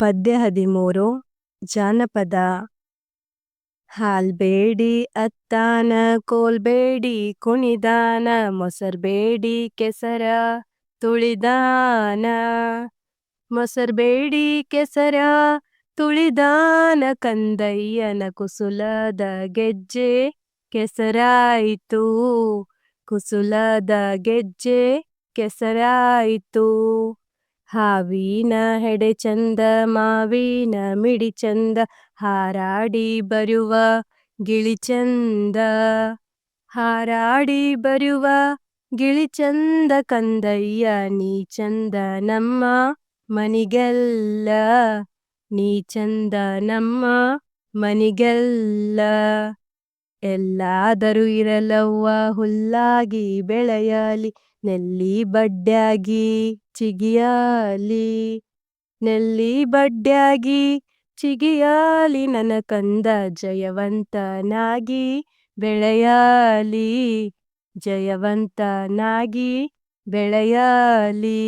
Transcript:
ಪದ್ಯ 13 ಜಾನಪದ. ಹಾಲ್ಬೇಡಿ ಅತ್ತಾನ ಕೋಲ್ಬೇಡಿ ಕುಣಿದಾನ ಮೊಸರ್ಬೇಡಿ ಕೆಸರ ತುಳಿದಾನ. ಮೊಸರ್ಬೇಡಿ ಕೆಸರ ತುಳಿದಾನ ಕಂದಯ್ಯನ ಕುಸುಲದ ಗೆಜ್ಜೆ ಕೆಸರಾಯಿತು. ಕುಸುಲದ ಗೆಜ್ಜೆ ಕೆಸರಾಯಿತು. ಹಾವಿನ ಹೆಡೆ ಚಂದ ಮಾವಿನ ಮಿಡಿ ಚಂದ ಹಾರಾಡಿ ಬರುವ ಗಿಳಿ ಚಂದ. ಹಾರಾಡಿ ಬರುವ ಗಿಳಿ ಚಂದ ಕಂದಯ್ಯ ನೀ ಚಂದ ನಮ್ಮ ಮನಿಗೆಲ್ಲ. ನೀ ಚಂದ ನಮ್ಮ ಮನಿಗೆಲ್ಲ. ಎಲ್ಲಾದರೂ ಇರಲವ್ವ ಹುಲ್ಲಾಗಿ ಬೆಳೆಯಲಿ ನೆಲ್ಲಿ ಬಡ್ಡ್ಯಾಗಿ ಚಿಗಿಯಲಿ. ನೆಲ್ಲಿ ಬಡ್ಡ್ಯಾಗಿ ಚಿಗಿಯಲಿ ನನ್ನ ಕಂದ ಜಯವಂತನಾಗಿ ಬೆಳೆಯಲಿ. ಜಯವಂತನಾಗಿ ಬೆಳೆಯಲಿ.